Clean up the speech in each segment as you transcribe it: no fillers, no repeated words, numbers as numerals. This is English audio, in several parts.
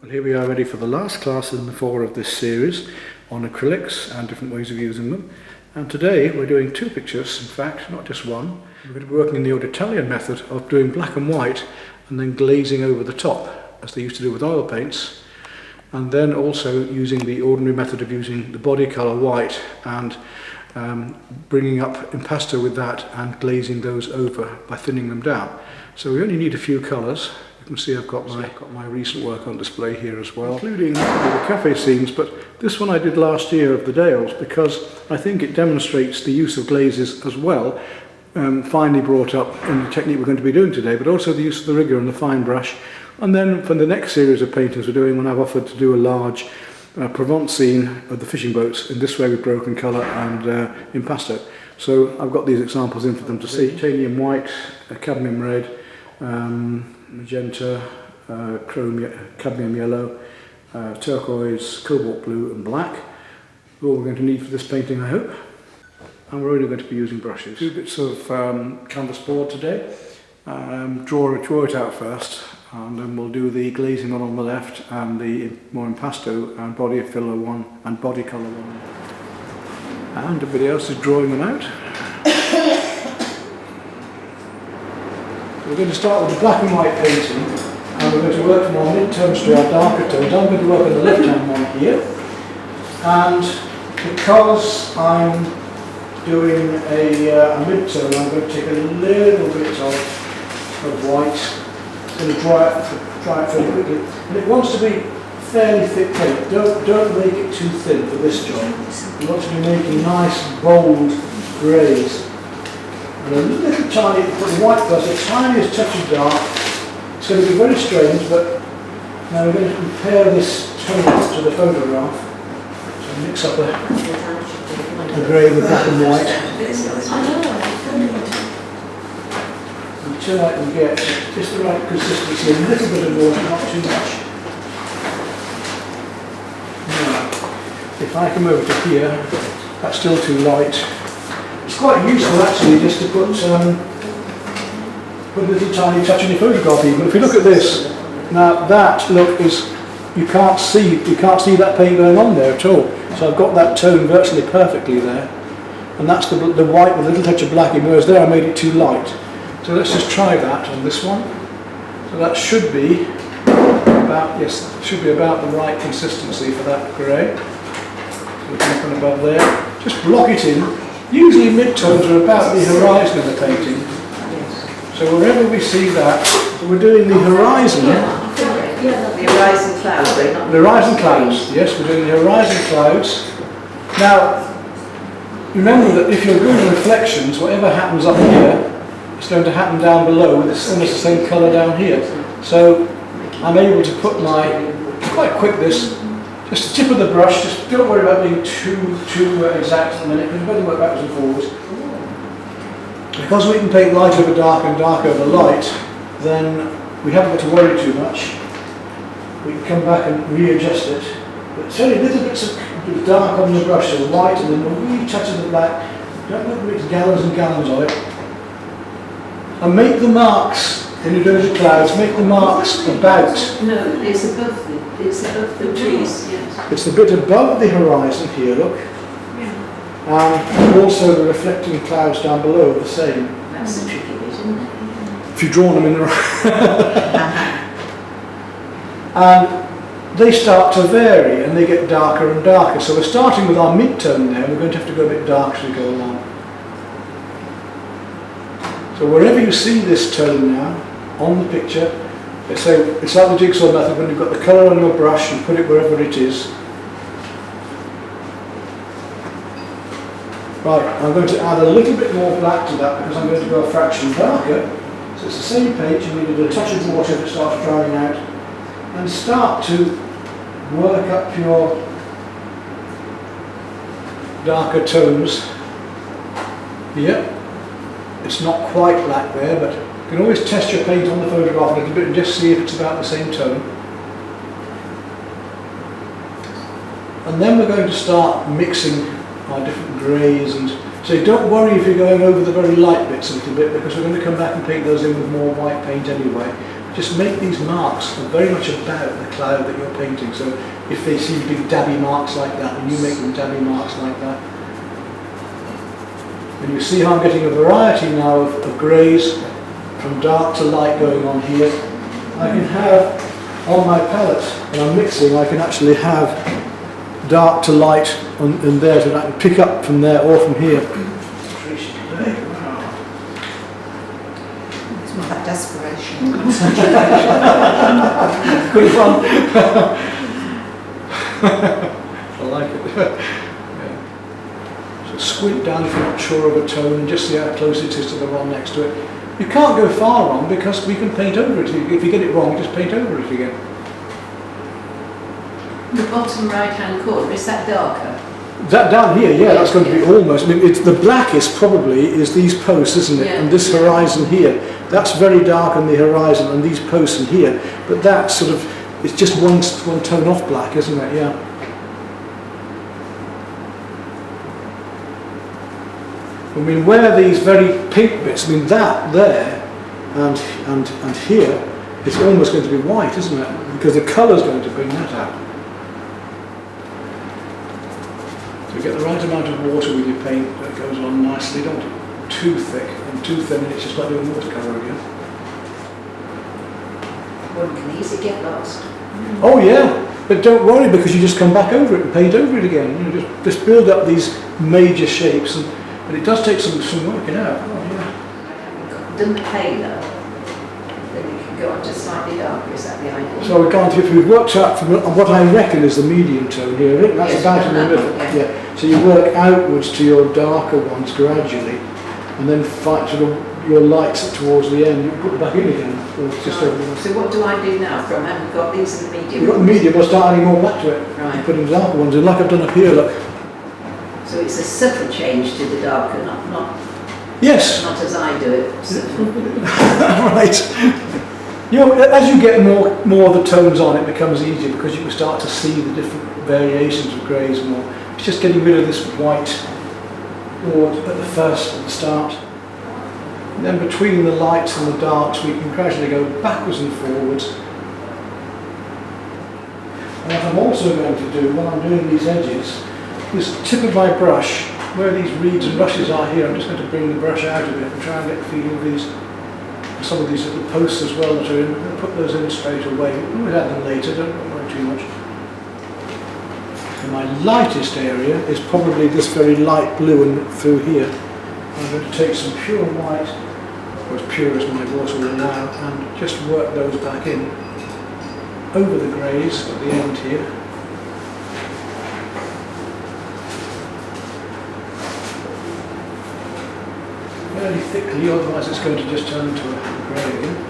Well, here we are ready for the last class in the 4 of this series on acrylics and different ways of using them. And today we're doing 2 pictures, in fact, not just one. We're going to be working in the old Italian method of doing black and white and then glazing over the top, as they used to do with oil paints. And then also using the ordinary method of using the body colour white and bringing up impasto with that and glazing those over by thinning them down. So we only need a few colours. You can see I've got my recent work on display here as well, including the cafe scenes, but this one I did last year of the Dales because I think it demonstrates the use of glazes as well, finely brought up in the technique we're going to be doing today, but also the use of the rigger and the fine brush. And then for the next series of paintings we're doing, when I've offered to do a large Provence scene of the fishing boats in this way with broken colour and impasto. So I've got these examples in for them to see. Titanium white, cadmium red, magenta, cadmium yellow, turquoise, cobalt blue and black. All we're going to need for this painting, I hope. And we're only going to be using brushes. 2 bits of canvas board today. Draw it out first, and then we'll do the glazing one on the left and the more impasto and body filler one and body colour one. And everybody else is drawing them out. We're going to start with the black and white painting, and we're going to work from our mid-tones to our darker tones. I'm going to work on the left-hand one here, and because I'm doing a mid-tone, I'm going to take a little bit of white. It's going to dry it fairly quickly, and it wants to be fairly thick paint. Don't make it too thin for this job. You want to be making nice, bold greys. And a little tiny, put the white first, the tiniest touch of dark. It's going to be very strange, but now we're going to compare this tone to the photograph. So mix up the grey with black and white. Until I can get just the right consistency, a little bit of water, not too much. Now, if I come over to here, that's still too light. It's quite useful actually just to put a little tiny touch in your photograph even. If you look at this, now that look is, you can't see that paint going on there at all. So I've got that tone virtually perfectly there. And that's the white with a little touch of black in, whereas there I made it too light. So let's just try that on this one. So that should be about, yes, should be about the right consistency for that grey. So looking up and above there. Just block it in. Usually mid-tones are about the horizon of the painting. So wherever we see that, so we're doing the horizon. The horizon clouds. The horizon clouds, yes, we're doing the horizon clouds. Now, remember that if you're doing reflections, whatever happens up here, it's going to happen down below with almost the same colour down here. So I'm able to put my, quite quick this, just the tip of the brush, just don't worry about being too exact at the minute, because you better work backwards and forwards. Because we can paint light over dark and dark over light, then we haven't got to worry too much. We can come back and readjust it. But it's only little bits of dark on the brush, so white, and then a wee touch of the black. Don't mix gallons and gallons of it. And make the marks, when you're doing the clouds, make the marks about. No, it's above the trees, yes. It's the bit above the horizon here, look. Yeah. And also the reflecting clouds down below, the same. That's the tricky bit, isn't it? If you draw them in the right. And they start to vary and they get darker and darker. So we're starting with our mid-tone there, we're going to have to go a bit darker as we go along. So wherever you see this tone now, on the picture, it's like the jigsaw method when you've got the colour on your brush and put it wherever it is. Right, I'm going to add a little bit more black to that because I'm going to go a fraction darker. So it's the same paint, you need a touch of water if it starts drying out. And start to work up your darker tones here. It's not quite black there, but you can always test your paint on the photograph a little bit and just see if it's about the same tone. And then we're going to start mixing our different greys, and so don't worry if you're going over the very light bits a little bit, because we're going to come back and paint those in with more white paint anyway. just make these marks very much about the cloud that you're painting. So if they see big dabby marks like that, and you make them dabby marks like that. And you see how I'm getting a variety now of greys, from dark to light going on here. I can have, on my palette, when I'm mixing, I can actually have dark to light in there, so I can pick up from there or from here. It's more like desperation. Good fun. I like it. Yeah. So squint down if you're not sure of a tone and just see how close it is to the one next to it. You can't go far wrong because we can paint over it. If you get it wrong, just paint over it again. The bottom right-hand corner, is that darker? That down here, yeah, that's going to be almost. I mean, it's the blackest probably is these posts, isn't it? Yeah. And this horizon here. That's very dark on the horizon, and these posts in here. But that sort of, it's just one tone off black, isn't it? Yeah. I mean, where these very pink bits, I mean, that there and here, it's almost going to be white, isn't it? Because the colour's going to bring that out. So you get the right amount of water with your paint that goes on nicely. Don't too thick and too thin, and it's just like doing watercolour again. One can easily get lost. Oh yeah, but don't worry because you just come back over it and paint over it again. You know, just build up these major shapes, but it does take some working out. Oh yeah. Done the paler, then you can go on to slightly darker, is that the idea? So we've worked out from what I reckon is the medium tone here. I think that's Yes, about in the middle. yeah. Yeah. So you work outwards to your darker ones gradually, and then fight sort of your lights towards the end. You put them back in again. Or just Right. over. So what do I do now from having got these in the medium? You've got the medium. We'll start adding more back to it. Right. Putting darker ones in, like I've done up here. Look. So it's a subtle change to the darker, not Yes. as I do it. Right. You know, as you get more of the tones on, it becomes easier because you can start to see the different variations of greys more. It's just getting rid of this white at the start. And then between the lights and the darks, we can gradually go backwards and forwards. And what I'm also going to do while I'm doing these edges is tip of my brush, where these reeds and rushes are here, I'm just going to bring the brush out a bit and try and get the feeling of these, some of these little posts as well that are in. I'm going to put those in straight away. We'll add them later, don't worry too much. And my lightest area is probably this very light blue and through here. I'm going to take some pure white, or as pure as my water will allow, and just work those back in over the greys at the end here. Fairly thickly, otherwise it's going to just turn into a grey again.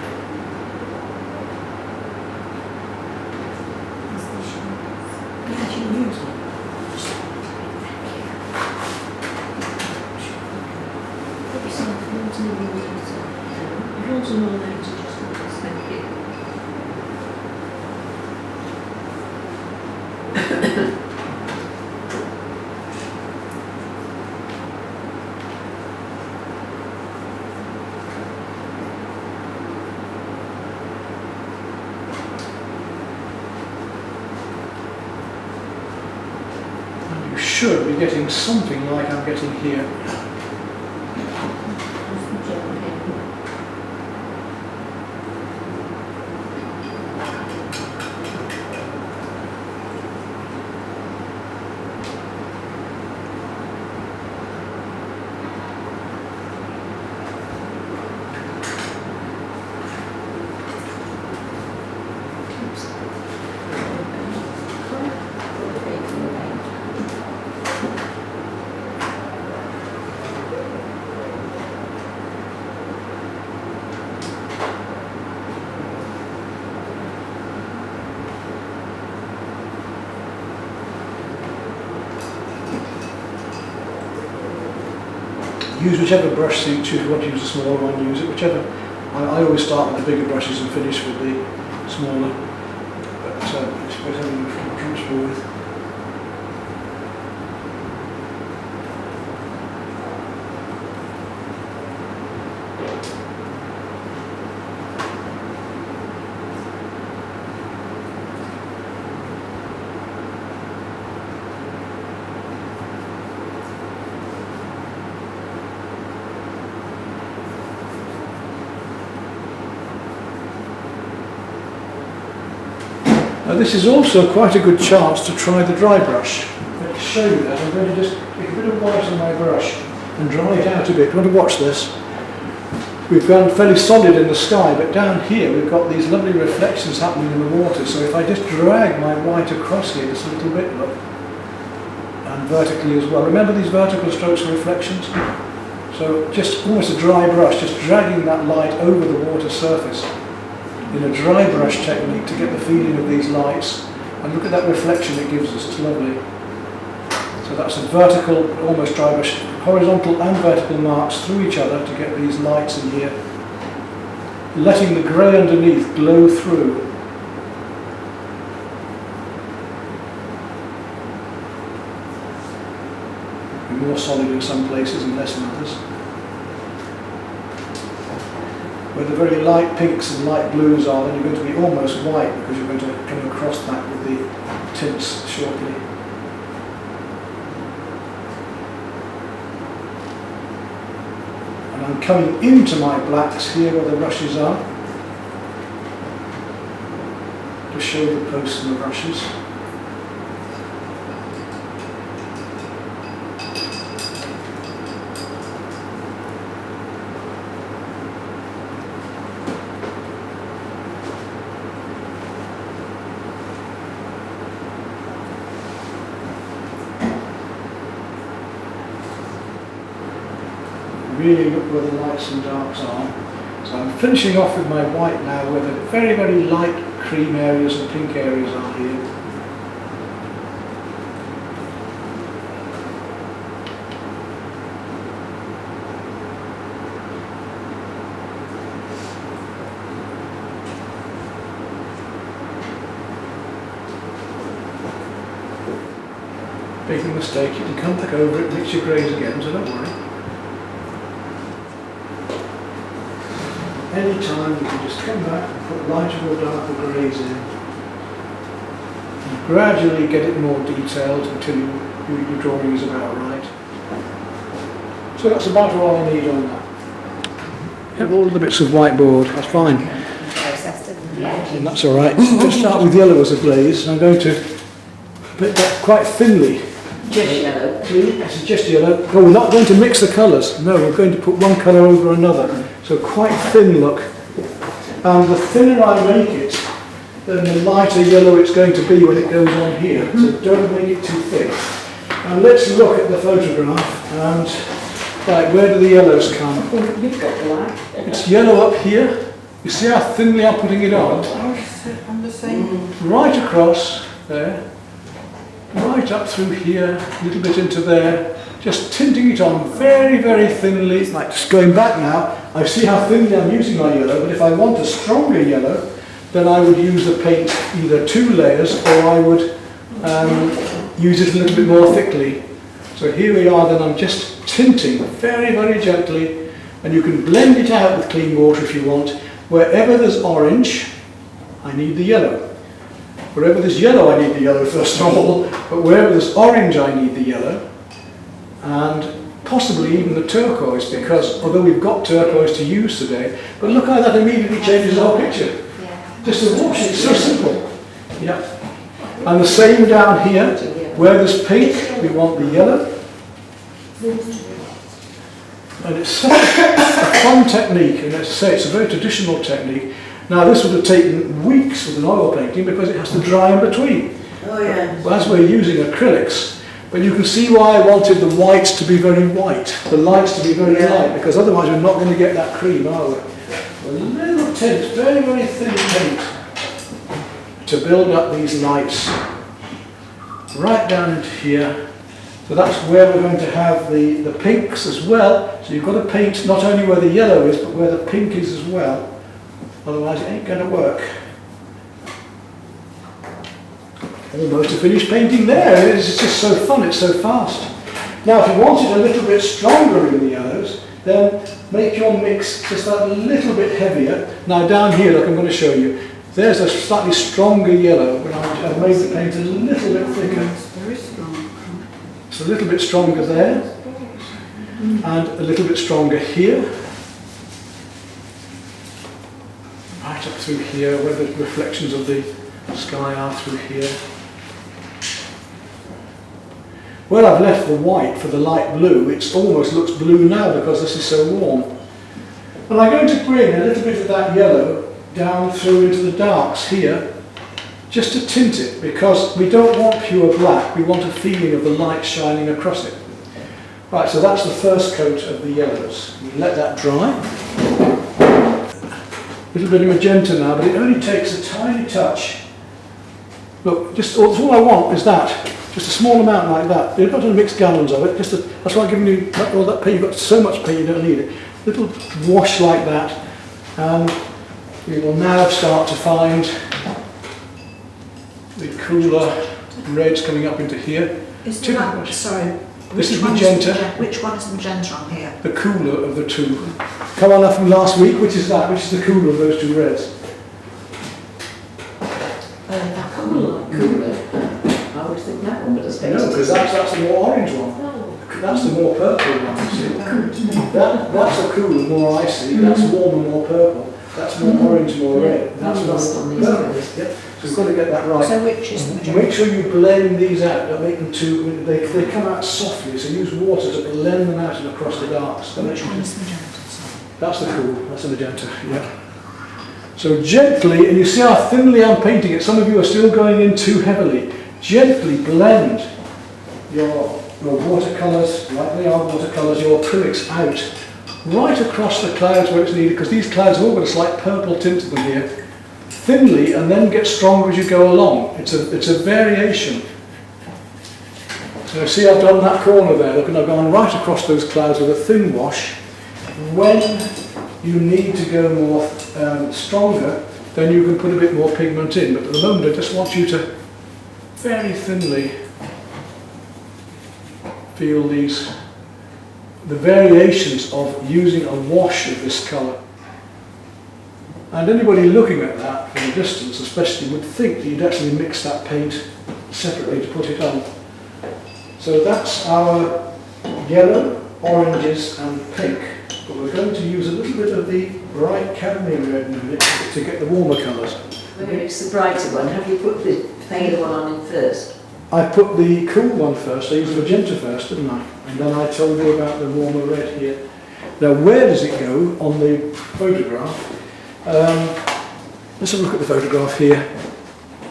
You should be getting something like I'm getting here. Use whichever brush suits you. If you want to use a smaller one, use it. Whichever. I always start with the bigger brushes and finish with the smaller. But it's whatever you feel comfortable with. Now this is also quite a good chance to try the dry brush. To show you that, I'm going to just take a bit of white on my brush and dry it out a bit. You want to watch this? We've gone fairly solid in the sky, but down here we've got these lovely reflections happening in the water. So if I just drag my white across here just a little bit, look, and vertically as well. Remember these vertical strokes and reflections? So just almost a dry brush, just dragging that light over the water surface in a dry brush technique to get the feeling of these lights. And look at that reflection it gives us, it's lovely. So that's a vertical, almost dry brush, horizontal and vertical marks through each other to get these lights in here. Letting the grey underneath glow through. Be more solid in some places and less in others. Where the very light pinks and light blues are, then you're going to be almost white because you're going to come across that with the tints shortly. And I'm coming into my blacks here where the brushes are to show the posts and the brushes. Really look where the lights and darks are. So I'm finishing off with my white now where the very, very light cream areas and pink areas are here. Making a mistake, you can come back over it, mix your greys again, so don't worry. Any time you can just come back and put lighter or darker greys in and gradually get it more detailed until your drawing is about right. So that's about all I need on that. Have all the bits of whiteboard, that's fine. And that's alright. Let's start with yellow as a glaze. I'm going to put that quite thinly. Just yellow. This is just yellow. Oh, we're not going to mix the colours. No, we're going to put one colour over another. So quite thin look. And the thinner I make it, then the lighter yellow it's going to be when it goes on here. So don't make it too thick. And let's look at the photograph. And right, where do the yellows come? You've got black. It's yellow up here. You see how thinly I'm putting it on? I'm the same. Right across there. Right up through here, a little bit into there, just tinting it on very, very thinly. Like just going back now, I see how thinly I'm using my yellow, but if I want a stronger yellow, then I would use the paint either 2 layers or I would use it a little bit more thickly. So here we are, then I'm just tinting very, very gently, and you can blend it out with clean water if you want. Wherever there's orange, I need the yellow. Wherever there's yellow, I need the yellow first of all, but wherever there's orange, I need the yellow, and possibly even the turquoise, because although we've got turquoise to use today, but look how that immediately changes our picture. Just a wash, it's so simple. Yeah. And the same down here, where there's pink, we want the yellow. And it's such a fun technique, and as I say, it's a very traditional technique. Now this would have taken weeks with an oil painting because it has to dry in between. Oh yeah. Well, as we're using acrylics, but you can see why I wanted the whites to be very white, the lights to be very light, because otherwise we're not going to get that cream, are we? A little tint, very, very thin tint, to build up these lights right down into here. So that's where we're going to have the pinks as well. So you've got to paint not only where the yellow is, but where the pink is as well. Otherwise it ain't going to work. Almost a finished painting there. It's just so fun, it's so fast. Now if you want it a little bit stronger in the yellows, then make your mix just that little bit heavier. Now down here, look, I'm going to show you. There's a slightly stronger yellow, but I've made the paint a little bit thicker. Very strong. It's a little bit stronger there, and a little bit stronger here. Right up through here where the reflections of the sky are through here. Where I've left the white for the light blue, it almost looks blue now because this is so warm. And I'm going to bring a little bit of that yellow down through into the darks here, just to tint it, because we don't want pure black, we want a feeling of the light shining across it. Right, so that's the first coat of the yellows. We let that dry. A little bit of magenta now, but it only takes a tiny touch. Look, just all I want is that. Just a small amount like that. You're not going to mix gallons of it. That's why I'm giving you all that paint. You've got so much paint you don't need it. Little wash like that, and we will now start to find the cooler reds coming up into here. Is that, sorry, This is magenta. Which one is magenta on here? The cooler of the two. Come on up from last week. Which is that? Which is the cooler of those two reds? That Cooler. I would think that one would have stayed. No, because that's the more orange one. That's the more purple one, you see. That's a cooler, more icy. That's warmer, more purple. That's more orange, more red. That's lost on these purple. colours. Yeah. So we've got to get that right. So which is the magenta? Make sure you blend these out. Don't make them too. They come out softly. So use water to blend them out and across the darks. Which one is magenta? Sorry. That's the cool. That's the magenta. Yeah. So gently, and you see how thinly I'm painting it. Some of you are still going in too heavily. Gently blend your watercolours, like they are watercolours, your acrylics out, right across the clouds where it's needed, because these clouds have all got a slight purple tint to them here. Thinly, and then get stronger as you go along. It's a variation. So see, I've done that corner there. Look, and I've gone right across those clouds with a thin wash. When you need to go more stronger, then you can put a bit more pigment in. But at the moment, I just want you to very thinly feel the variations of using a wash of this colour. And anybody looking at that from a distance especially would think that you'd actually mix that paint separately to put it on. So that's our yellow, oranges and pink. But we're going to use a little bit of the bright cadmium red in a minute to get the warmer colours. When it's the brighter one, have you put the paler one on in first? I put the cool one first, I used magenta first, didn't I? And then I told you about the warmer red here. Now where does it go on the photograph? Let's have a look at the photograph here.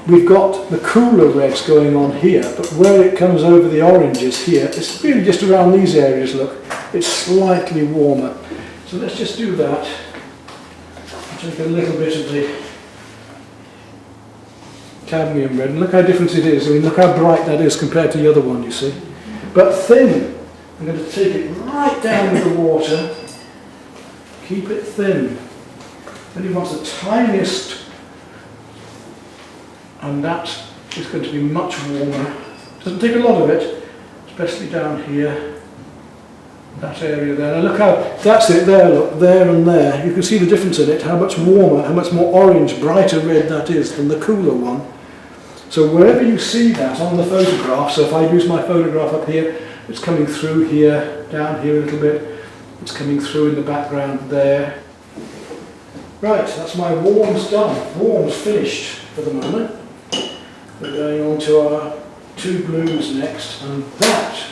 We've got the cooler reds going on here, but where it comes over the oranges here, it's really just around these areas, look. It's slightly warmer. So let's just do that. I'll take a little bit of the cadmium red, and look how different it is. I mean, look how bright that is compared to the other one, you see. But thin. I'm going to take it right down with the water. Keep it thin. Then you want the tiniest, and that is going to be much warmer. Doesn't take a lot of it, especially down here, that area there. Now look how, that's it there, look, there and there. You can see the difference in it, how much warmer, how much more orange, brighter red that is than the cooler one. So wherever you see that on the photograph, so if I use my photograph up here, it's coming through here, down here a little bit, it's coming through in the background there. Right, that's my warms done. Warms finished for the moment. We're going on to our two blues next, and that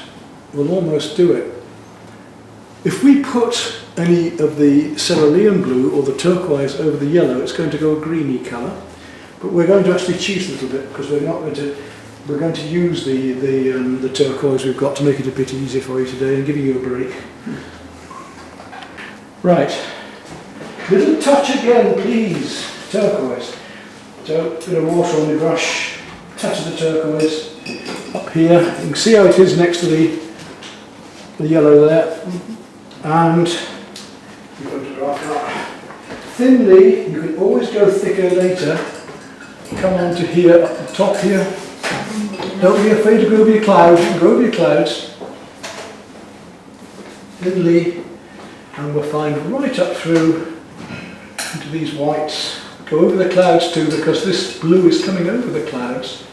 will almost do it. If we put any of the cerulean blue or the turquoise over the yellow, it's going to go a greeny colour. But we're going to actually cheat a little bit, because we're going to use the turquoise we've got to make it a bit easier for you today and giving you a break. Right. Little touch again, please. Turquoise. So, a bit of water on the brush, touch of the turquoise. Up here, you can see how it is next to the yellow there. And you photograph that. Thinly, you can always go thicker later. Come on to here, up the top here. Don't be afraid to go over your clouds. You can go over your clouds. Thinly, and we'll find right up through into these whites. Go over the clouds too, because this blue is coming over the clouds.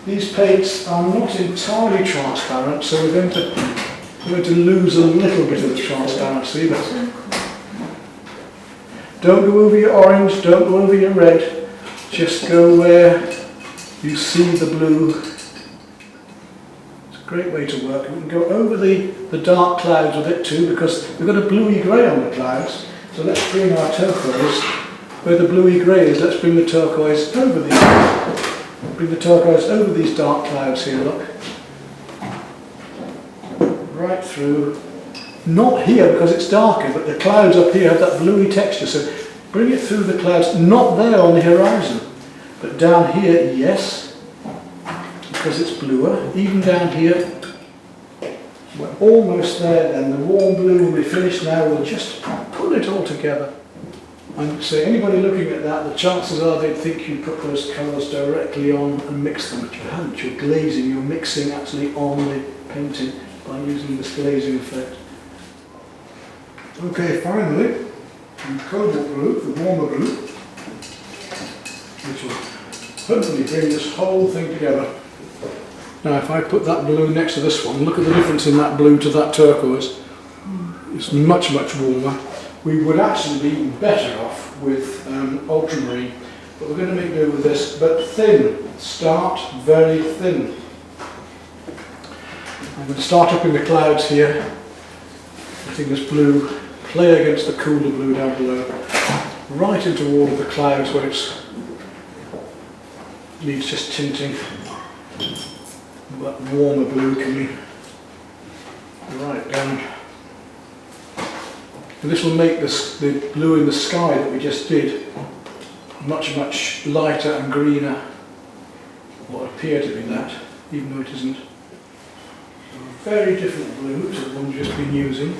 These paints are not entirely transparent, so we're going to lose a little bit of the transparency. But don't go over your orange, don't go over your red. just go where you see the blue. It's a great way to work. We can go over the dark clouds with it too, because we've got a bluey grey on the clouds. So let's bring our turquoise, where the bluey grey is, let's bring the turquoise over these dark clouds here, look. Right through. Not here because it's darker, but the clouds up here have that bluey texture, so bring it through the clouds, not there on the horizon, but down here, yes, because it's bluer. Even down here, we're almost there then. The warm blue will be finished now, we'll just pull it all together. And so anybody looking at that, the chances are they'd think you put those colours directly on and mix them, but you haven't. You're glazing, you're mixing actually on the painting by using this glazing effect. Okay, finally, the cobalt blue, the warmer blue, which will hopefully bring this whole thing together. Now if I put that blue next to this one, look at the difference in that blue to that turquoise. It's much, much warmer. We would actually be even better off with ultramarine, but we're going to make do with this, but thin. Start very thin. I'm going to start up in the clouds here, letting this blue play against the cooler blue down below, right into all of the clouds where it needs just tinting. That warmer blue coming right down. And this will make the blue in the sky that we just did much, much lighter and greener, or appear to be that, even though it isn't. So a very different blue to the one we've just been using.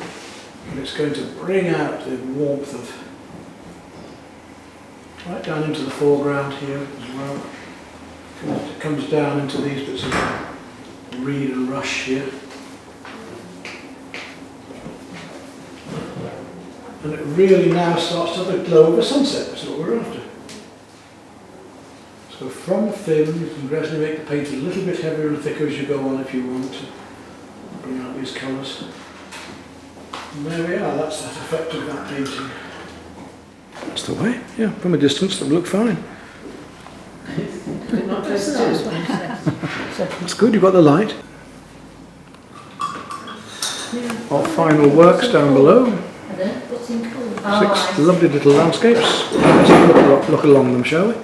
And it's going to bring out the warmth of right down into the foreground here as well. It comes down into these bits of reed and rush here. And it really now starts to have a glow of a sunset, that's what we're after. So from thin, you can gradually make the paint a little bit heavier and thicker as you go on if you want to bring out these colours. And there we are, that's that effect of that painting. That's the way, yeah, from a distance it will look fine. Not close to us. That's good, you've got the light. Our final works down below. Six lovely little landscapes. Let's have a look along them, shall we?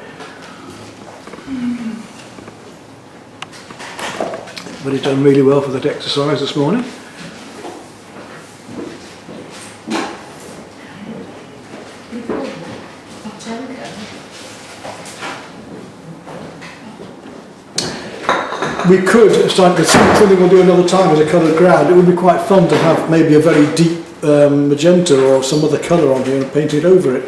But it's done really well for that exercise this morning. We could, it's like something we'll do another time as a coloured ground. It would be quite fun to have maybe a very deep magenta or some other colour on here and paint it over it.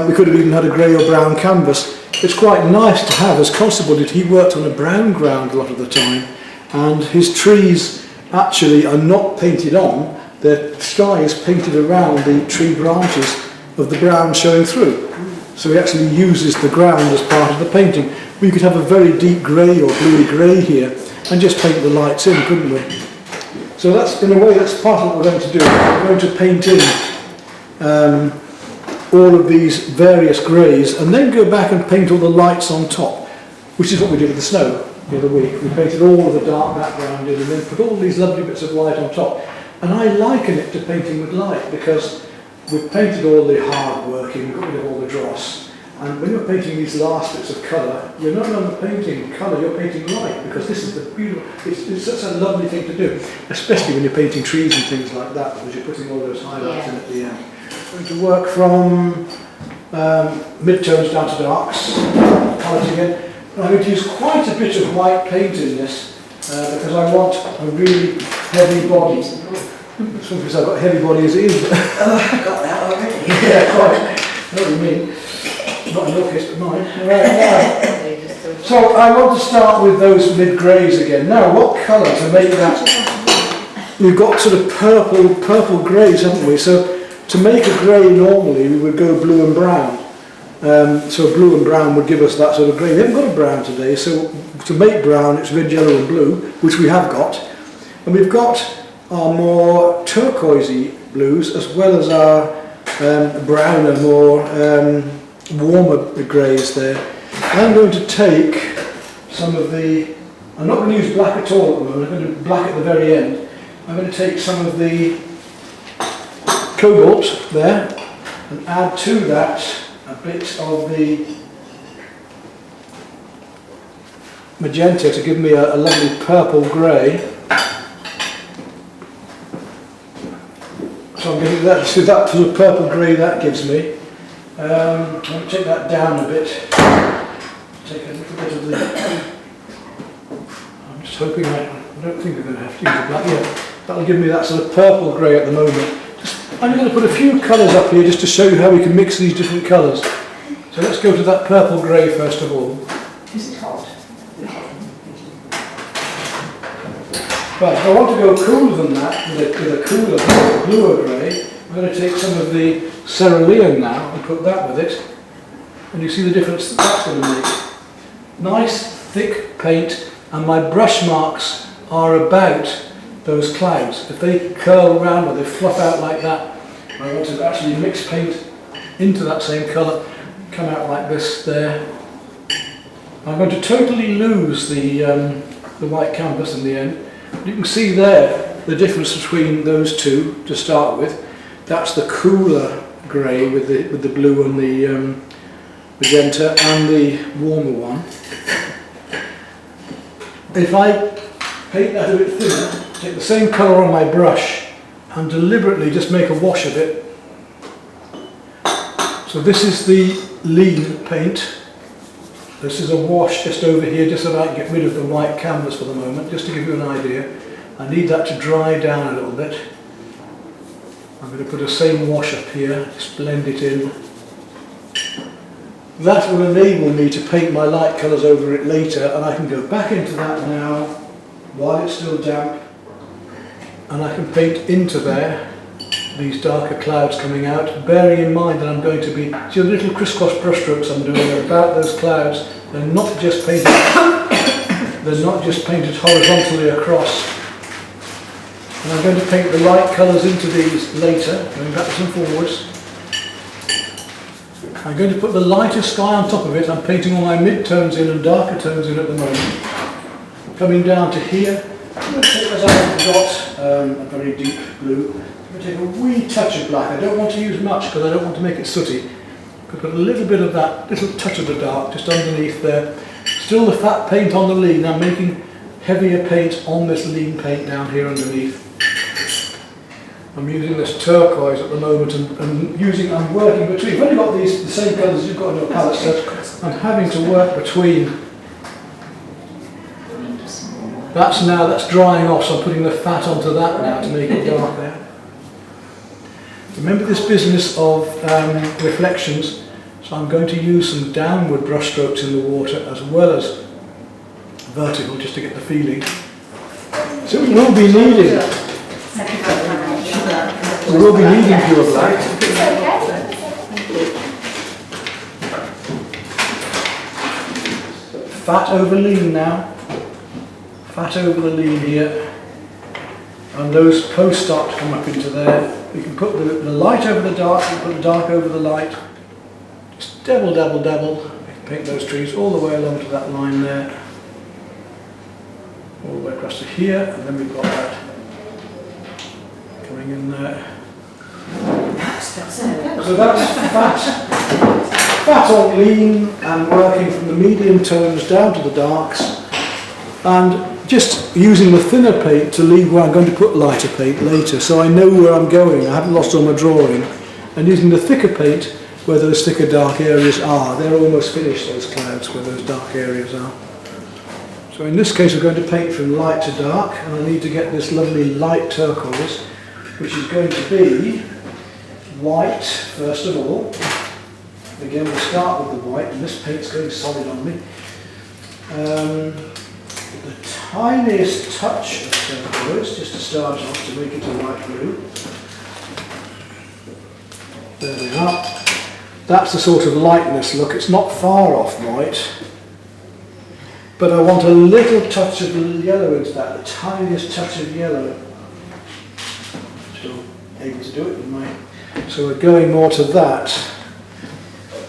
We could have even had a grey or brown canvas. It's quite nice to have, as Constable did. He worked on a brown ground a lot of the time, and his trees actually are not painted on. The sky is painted around the tree branches of the brown showing through. So he actually uses the ground as part of the painting. We could have a very deep grey or bluey grey here and just paint the lights in, couldn't we? So that's, in a way, that's part of what we're going to do. We're going to paint in all of these various greys and then go back and paint all the lights on top, which is what we did with the snow the other week. We painted all of the dark background in and then put all these lovely bits of light on top. And I liken it to painting with light because we've painted all the hard working, we've got rid of all the dross. And when you're painting these last bits of colour, you're no longer painting colour, you're painting light, because this is the beautiful, it's such a lovely thing to do, especially when you're painting trees and things like that, because you're putting all those highlights in at the end. I'm going to work from mid-tones down to darks, colours again. And I'm going to use quite a bit of white paint in this, because I want a really heavy body. It's because I've got a heavy body as it is. I've got that already. Yeah, quite. I know what you mean. Not in your case, but mine. Right, so I want to start with those mid-greys again. Now, what colour to make that? We've got sort of purple greys, haven't we? So to make a grey normally, we would go blue and brown. So blue and brown would give us that sort of grey. We haven't got a brown today, so to make brown, it's red, yellow and blue, which we have got. And we've got our more turquoisey blues, as well as our browner, more warmer greys there. I'm going to take some of the, I'm not going to use black at all at the moment, I'm going to do black at the very end. I'm going to take some of the cobalt there and add to that a bit of the magenta to give me a lovely purple grey. So I'm going to do that, so that sort of purple grey that gives me. I'm going to take that down a bit. Take a little bit of the, I'm just hoping I don't think I'm going to have to use the black. Yeah, that'll give me that sort of purple grey at the moment. I'm going to put a few colours up here just to show you how we can mix these different colours. So let's go to that purple grey first of all. Is it hot? Right, if I want to go cooler than that, with a cooler, bluer grey, I'm going to take some of the cerulean now and put that with it. And you see the difference that that's going to make. Nice, thick paint, and my brush marks are about those clouds. If they curl around or they fluff out like that, I want to actually mix paint into that same colour, come out like this there. I'm going to totally lose the white canvas in the end. You can see there the difference between those two to start with. That's the cooler grey with the blue and the magenta, and the warmer one. If I paint that a bit thinner, take the same colour on my brush and deliberately just make a wash of it. So this is the lean paint. This is a wash just over here, just so that I can get rid of the white canvas for the moment, just to give you an idea. I need that to dry down a little bit. I'm going to put the same wash up here, just blend it in. That will enable me to paint my light colours over it later, and I can go back into that now while it's still damp, and I can paint into there these darker clouds coming out, bearing in mind that I'm going to be, see the little crisscross brush strokes I'm doing about those clouds, they're not just painted horizontally across. And I'm going to paint the light colours into these later, going backwards and forwards. I'm going to put the lighter sky on top of it. I'm painting all my mid-tones in and darker tones in at the moment. Coming down to here, I'm going to take, as I've got a very deep blue, I'm going to take a wee touch of black. I don't want to use much because I don't want to make it sooty. I'm going to put a little bit of that, little touch of the dark just underneath there. Still the fat paint on the lean. I'm making heavier paint on this lean paint down here underneath. I'm using this turquoise at the moment and I'm working between, I've only got the same colours as you've got in your palette, so I'm having to work between. That's drying off, so I'm putting the fat onto that now to make it dark there. Remember this business of reflections, so I'm going to use some downward brush strokes in the water as well as vertical, just to get the feeling. So we will be needing pure black. Fat over lean now. Fat over the lean here. And those posts start to come up into there. We can put the light over the dark, we can put the dark over the light. Just dabble, dabble, dabble. We can paint those trees all the way along to that line there. All the way across to here, and then we've got that coming in there. So that's fat on lean and working from the medium tones down to the darks, and just using the thinner paint to leave where I'm going to put lighter paint later, so I know where I'm going. I haven't lost all my drawing, and using the thicker paint where those thicker dark areas are. They're almost finished, those clouds where those dark areas are. So in this case we're going to paint from light to dark, and I need to get this lovely light turquoise, which is going to be white first of all. Again, we'll start with the white, and this paint's going solid on me. The tiniest touch of turquoise, just to start off to make it a light blue. There we are. That's the sort of lightness look. It's not far off white, but I want a little touch of yellow into that, the tiniest touch of yellow. Still able to do it with my... So we're going more to that.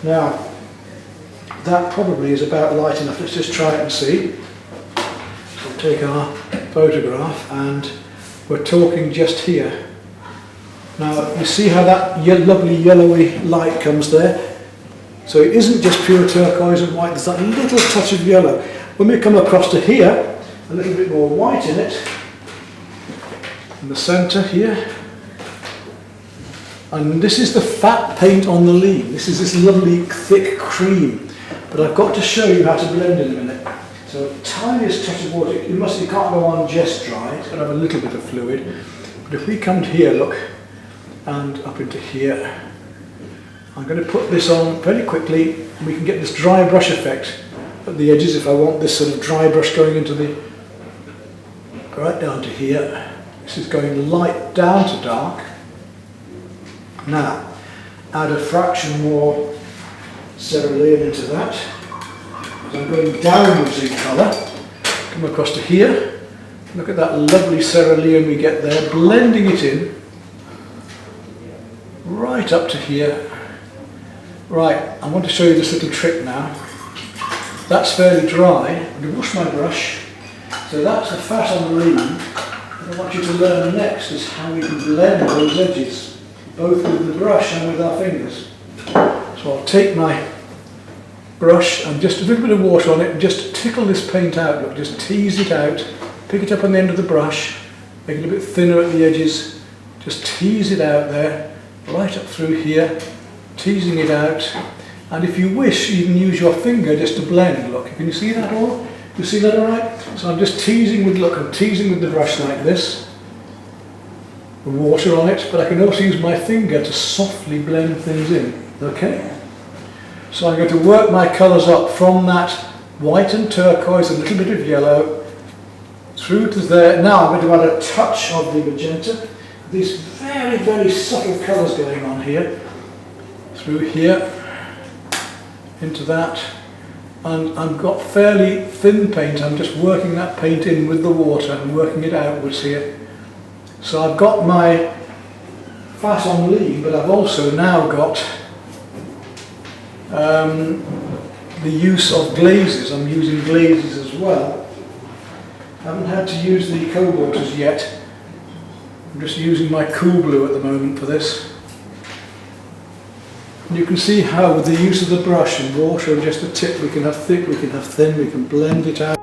Now, that probably is about light enough. Let's just try it and see. So we'll take our photograph and we're talking just here. Now you see how that lovely yellowy light comes there? So it isn't just pure turquoise and white, there's that little touch of yellow. When we come across to here, a little bit more white in it, in the centre here. And this is the fat paint on the lean. This is this lovely thick cream. But I've got to show you how to blend in a minute. So tiniest touch of water. You can't go on just dry. It's got to have a little bit of fluid. But if we come to here, look, and up into here, I'm going to put this on very quickly. And we can get this dry brush effect at the edges if I want this sort of dry brush going into the, right down to here. This is going light down to dark. Now, add a fraction more cerulean into that. So I'm going downwards in colour. Come across to here. Look at that lovely cerulean we get there, blending it in right up to here. Right, I want to show you this little trick now. That's fairly dry. I'm going to wash my brush. So that's the fat on the lean. What I want you to learn next is how we can blend those edges, both with the brush and with our fingers. So I'll take my brush and just a little bit of water on it and just tickle this paint out. Look, just tease it out, pick it up on the end of the brush, make it a bit thinner at the edges, just tease it out there, right up through here, teasing it out. And if you wish, you can use your finger just to blend. Look, can you see that all? You see that all right? So I'm just teasing with, look, I'm teasing with the brush like this, with water on it, but I can also use my finger to softly blend things in, okay? So I'm going to work my colours up from that white and turquoise, a little bit of yellow, through to there. Now I'm going to add a touch of the magenta. These very, very subtle colours going on here, through here, into that. And I've got fairly thin paint. I'm just working that paint in with the water and working it outwards here. So I've got my fat on lean, but I've also now got the use of glazes. I'm using glazes as well. I haven't had to use the cobalt as yet. I'm just using my cool blue at the moment for this. And you can see how with the use of the brush and water and just a tip, we can have thick, we can have thin, we can blend it out.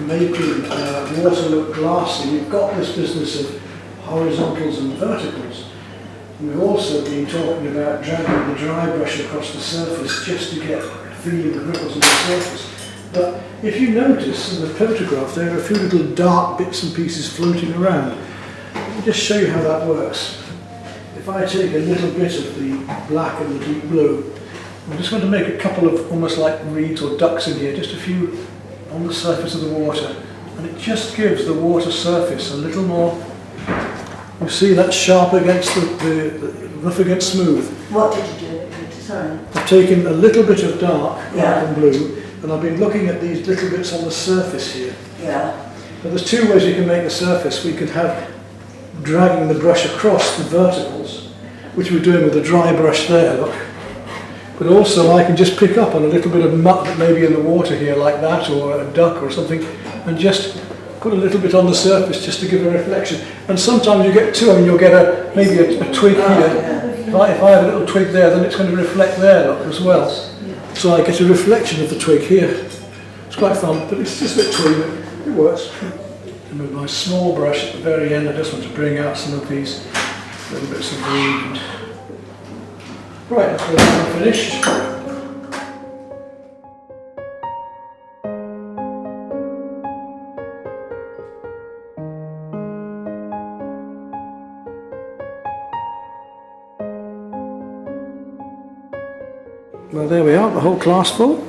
making water look glassy, we've got this business of horizontals and verticals. We've also been talking about dragging the dry brush across the surface just to get a feeling of ripples on the surface. But if you notice in the photograph there are a few little dark bits and pieces floating around. Let me just show you how that works. If I take a little bit of the black and the deep blue, I'm just going to make a couple of almost like reeds or ducks in here, just a few on the surface of the water, and it just gives the water surface a little more. You see that sharp against the rough against smooth. What did you do? Sorry. I've taken a little bit of dark Yeah. and blue, and I've been looking at these little bits on the surface here. Yeah. Now there's two ways you can make the surface. We could have dragging the brush across the verticals, which we're doing with a dry brush there, look. But also I can just pick up on a little bit of muck that may be in the water here like that, or a duck or something, and just put a little bit on the surface just to give a reflection. And sometimes you get two, and you'll get maybe a twig here. If I have a little twig there, then it's going to reflect there, look, as well. So I get a reflection of the twig here. It's quite fun, but it's just a bit twig, it works. And with my small brush at the very end, I just want to bring out some of these little bits of green. Right, that's where I'm finished. Well, there we are, the whole class full.